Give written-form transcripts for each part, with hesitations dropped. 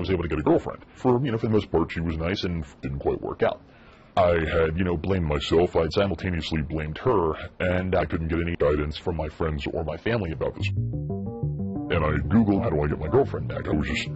was able to get a girlfriend. For the most part, she was nice and didn't quite work out. I had, blamed myself. I'd simultaneously blamed her, and I couldn't get any guidance from my friends or my family about this. And I Googled, how do I get my girlfriend back? I was just,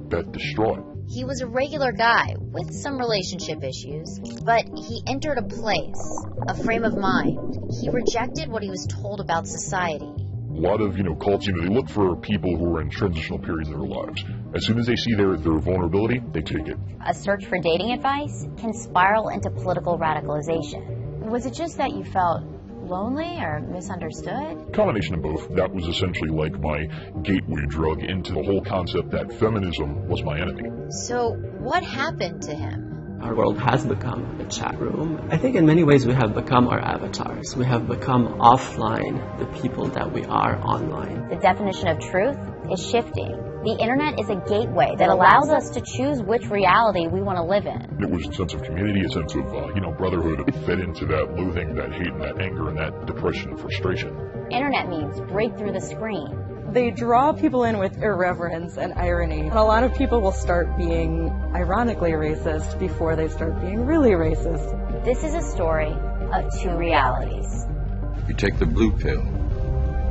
that distraught. He was a regular guy with some relationship issues, but he entered a place, a frame of mind. He rejected what he was told about society. A lot of, cults, they look for people who are in transitional periods of their lives. As soon as they see their vulnerability, they take it. A search for dating advice can spiral into political radicalization. Was it just that you felt lonely or misunderstood? Combination of both. That was essentially like my gateway drug into the whole concept that feminism was my enemy. So what happened to him? Our world has become a chat room. I think in many ways we have become our avatars. We have become offline the people that we are online. The definition of truth is shifting. The internet is a gateway that allows us to choose which reality we want to live in. It was a sense of community, a sense of, brotherhood. It fed into that loathing, that hate, and that anger, and that depression and frustration. Internet means break through the screen. They draw people in with irreverence and irony. And a lot of people will start being ironically racist before they start being really racist. This is a story of two realities. You take the blue pill,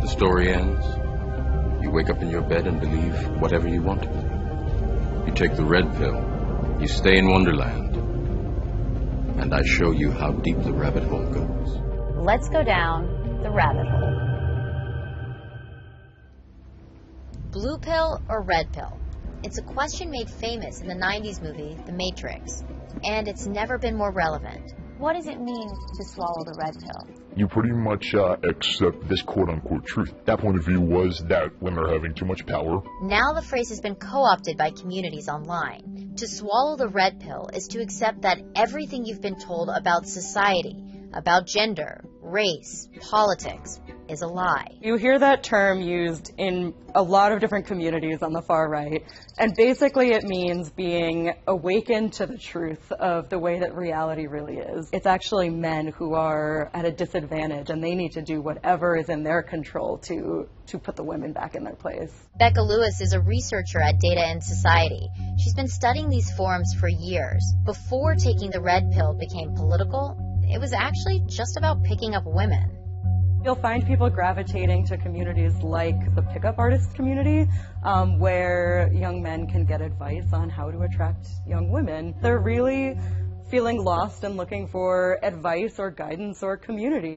the story ends. You wake up in your bed and believe whatever you want to. You take the red pill, you stay in Wonderland, and I show you how deep the rabbit hole goes. Let's go down the rabbit hole. Blue pill or red pill? It's a question made famous in the 90s movie, The Matrix, and it's never been more relevant. What does it mean to swallow the red pill? You pretty much accept this quote-unquote truth. That point of view was that women are having too much power. Now the phrase has been co-opted by communities online. To swallow the red pill is to accept that everything you've been told about society, about gender, race, politics, is a lie. You hear that term used in a lot of different communities on the far right, and basically it means being awakened to the truth of the way that reality really is. It's actually men who are at a disadvantage, and they need to do whatever is in their control to put the women back in their place. Becca Lewis is a researcher at Data and Society. She's been studying these forums for years. Before taking the red pill became political, it was actually just about picking up women. You'll find people gravitating to communities like the pickup artist community, where young men can get advice on how to attract young women. They're really feeling lost and looking for advice or guidance or community.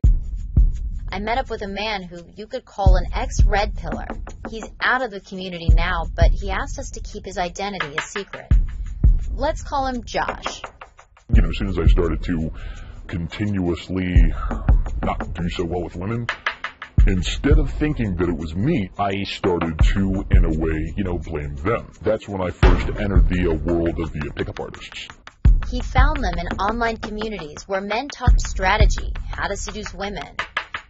I met up with a man who you could call an ex-red pillar. He's out of the community now, but he asked us to keep his identity a secret. Let's call him Josh. As soon as I started to continuously not do so well with women, instead of thinking that it was me, I started to, in a way, blame them. That's when I first entered the world of the pickup artists. He found them in online communities where men talked strategy, how to seduce women.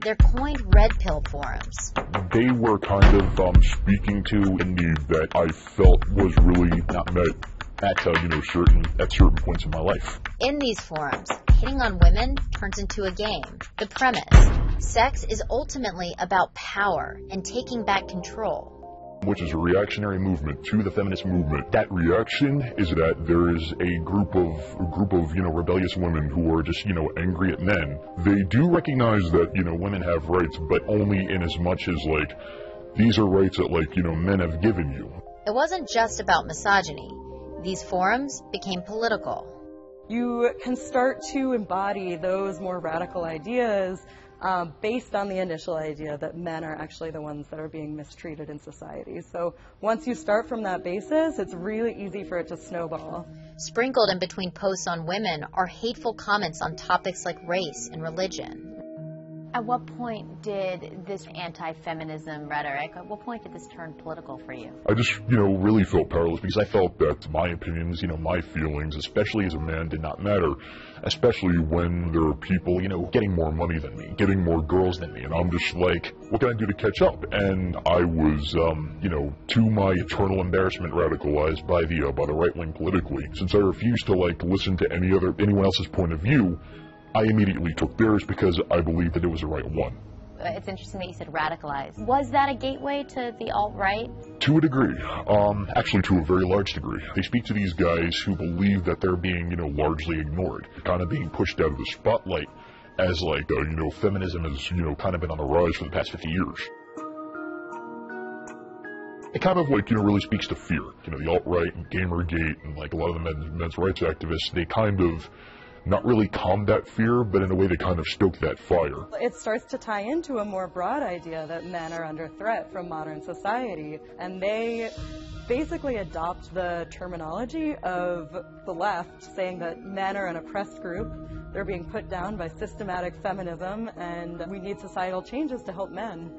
They're coined red pill forums. They were kind of speaking to a need that I felt was really not met at certain points in my life. In these forums, hitting on women turns into a game. The premise: sex is ultimately about power and taking back control. Which is a reactionary movement to the feminist movement. That reaction is that there is a group of rebellious women who are just angry at men. They do recognize that women have rights, but only in as much as these are rights that men have given you. It wasn't just about misogyny. These forums became political. You can start to embody those more radical ideas based on the initial idea that men are actually the ones that are being mistreated in society. So once you start from that basis, it's really easy for it to snowball. Sprinkled in between posts on women are hateful comments on topics like race and religion. At what point did this anti-feminism rhetoric, at what point did this turn political for you? I just, really felt powerless because I felt that my opinions, my feelings, especially as a man, did not matter. Especially when there are people, getting more money than me, getting more girls than me. And I'm just like, what can I do to catch up? And I was, to my eternal embarrassment, radicalized by the right wing politically. Since I refused to, listen to anyone else's point of view, I immediately took theirs because I believed that it was the right one. it's interesting that you said radicalized. Was that a gateway to the alt-right? To a degree. Actually, to a very large degree. They speak to these guys who believe that they're being, largely ignored, kind of being pushed out of the spotlight as, like, feminism has, kind of been on the rise for the past 50 years. It kind of, like, really speaks to fear. The alt-right and Gamergate and, like, a lot of the men's rights activists, they kind of not really combat fear, but in a way they kind of stoke that fire. It starts to tie into a more broad idea that men are under threat from modern society, and they basically adopt the terminology of the left, saying that men are an oppressed group, they're being put down by systematic feminism, and we need societal changes to help men.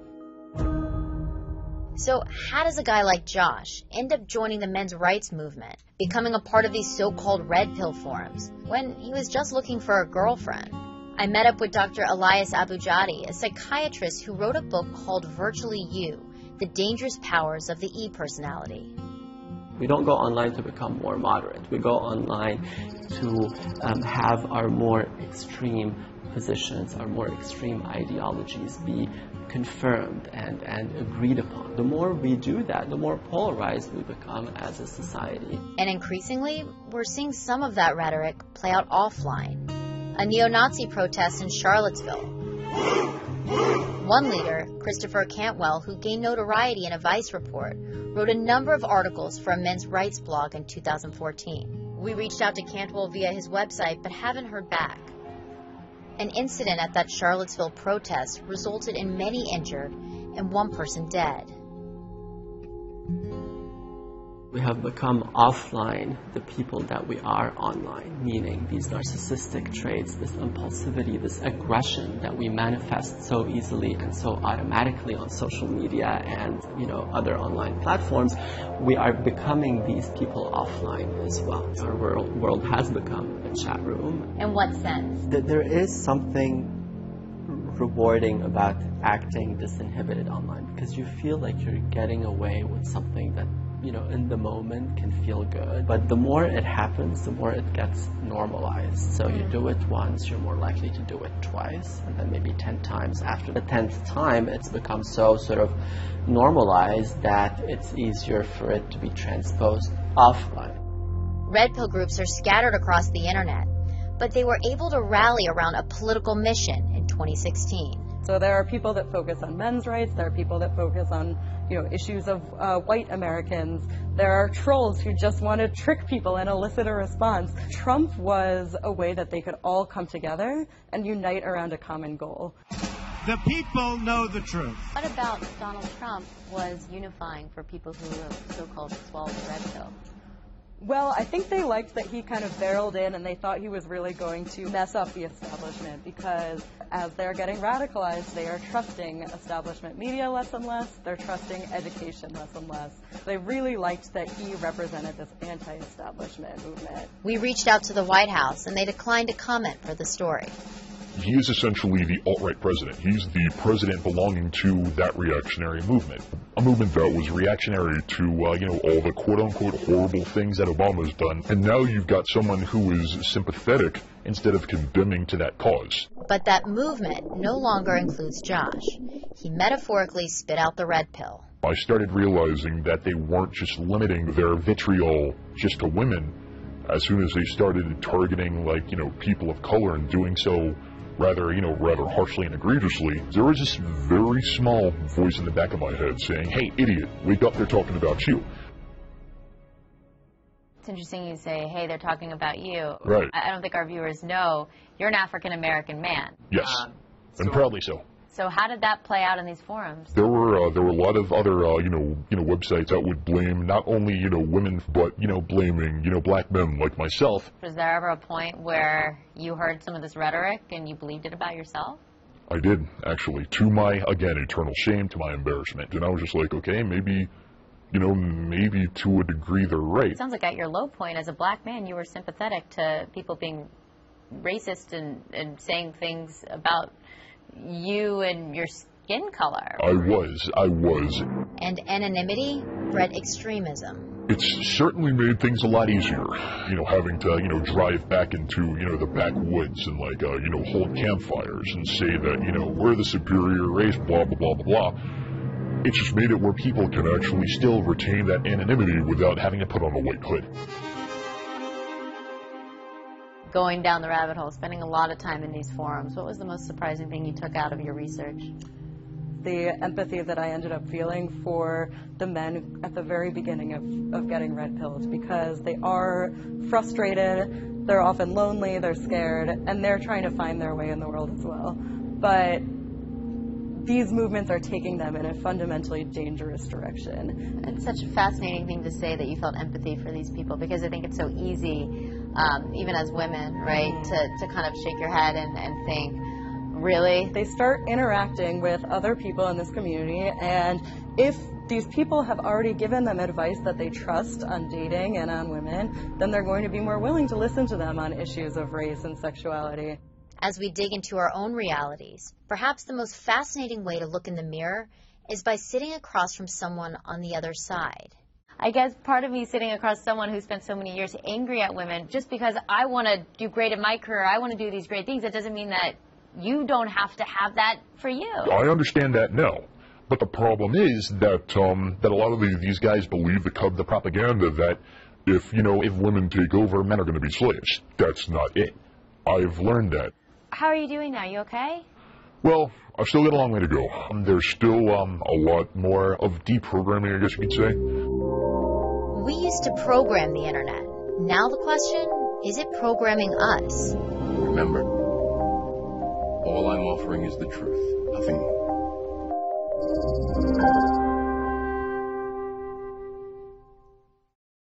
So how does a guy like Josh end up joining the men's rights movement, becoming a part of these so-called red pill forums, when he was just looking for a girlfriend? I met up with Dr. Elias Abujadi, a psychiatrist who wrote a book called Virtually You, The Dangerous Powers of the E-Personality. We don't go online to become more moderate. We go online to have our more extreme positions, our more extreme ideologies be confirmed and agreed upon. The more we do that, the more polarized we become as a society. And increasingly, we're seeing some of that rhetoric play out offline. A neo-Nazi protest in Charlottesville. One leader, Christopher Cantwell, who gained notoriety in a Vice report, wrote a number of articles for a men's rights blog in 2014. We reached out to Cantwell via his website, but haven't heard back. An incident at that Charlottesville protest resulted in many injured and one person dead. We have become offline the people that we are online, meaning these narcissistic traits, this impulsivity, this aggression that we manifest so easily and so automatically on social media and other online platforms. We are becoming these people offline as well. Our world has become a chat room. In what sense? There is something rewarding about acting disinhibited online, because you feel like you're getting away with something that in the moment can feel good. But the more it happens, the more it gets normalized. So you do it once, you're more likely to do it twice, and then maybe 10 times. After the 10th time, it's become so sort of normalized that it's easier for it to be transposed offline. Red pill groups are scattered across the internet, but they were able to rally around a political mission in 2016. So there are people that focus on men's rights, there are people that focus on issues of white Americans. There are trolls who just want to trick people and elicit a response. Trump was a way that they could all come together and unite around a common goal. The people know the truth. What about Donald Trump was unifying for people who so-called swallowed the red pill? Well, I think they liked that he kind of barreled in and they thought he was really going to mess up the establishment, because as they're getting radicalized, they are trusting establishment media less and less, they're trusting education less and less. They really liked that he represented this anti-establishment movement. We reached out to the White House and they declined to comment for the story. He is essentially the alt-right president. He's the president belonging to that reactionary movement. A movement that was reactionary to, all the quote-unquote horrible things that Obama's done. And now you've got someone who is sympathetic instead of condemning to that cause. But that movement no longer includes Josh. He metaphorically spit out the red pill. I started realizing that they weren't just limiting their vitriol just to women. As soon as they started targeting, people of color and doing so rather harshly and egregiously, there was this very small voice in the back of my head saying, "Hey, idiot, wake up, they're talking about you." It's interesting you say, "Hey, they're talking about you." Right. I don't think our viewers know you're an African-American man. Yes, and proudly so. So how did that play out in these forums? There were a lot of other websites that would blame not only women, but blaming black men like myself. Was there ever a point where you heard some of this rhetoric and you believed it about yourself? I did, actually, to my eternal shame, to my embarrassment, and I was just like, okay, maybe to a degree they're right. It sounds like at your low point as a black man, you were sympathetic to people being racist and saying things about you and your skin color. I was. And anonymity bred extremism. It's certainly made things a lot easier, having to, drive back into, the backwoods and, hold campfires and say that, we're the superior race, blah, blah, blah, blah, blah. It's just made it where people can actually still retain that anonymity without having to put on a white hood. Going down the rabbit hole, spending a lot of time in these forums, what was the most surprising thing you took out of your research? The empathy that I ended up feeling for the men at the very beginning of getting red pills, because they are frustrated, they're often lonely, they're scared, and they're trying to find their way in the world as well. But these movements are taking them in a fundamentally dangerous direction. It's such a fascinating thing to say that you felt empathy for these people, because I think it's so easy, even as women, right, to kind of shake your head and think, really? They start interacting with other people in this community, and if these people have already given them advice that they trust on dating and on women, then they're going to be more willing to listen to them on issues of race and sexuality. As we dig into our own realities, perhaps the most fascinating way to look in the mirror is by sitting across from someone on the other side. I guess part of me sitting across someone who spent so many years angry at women, just because I want to do great in my career, I want to do these great things, that doesn't mean that you don't have to have that for you. I understand that now. But the problem is that that a lot of these guys believe the propaganda that if women take over, men are going to be slaves. That's not it. I've learned that. How are you doing now? You okay? Well, I've still got a long way to go. There's still a lot more of deprogramming, I guess you could say. We used to program the internet. Now the question, is it programming us? Remember, all I'm offering is the truth, nothing more.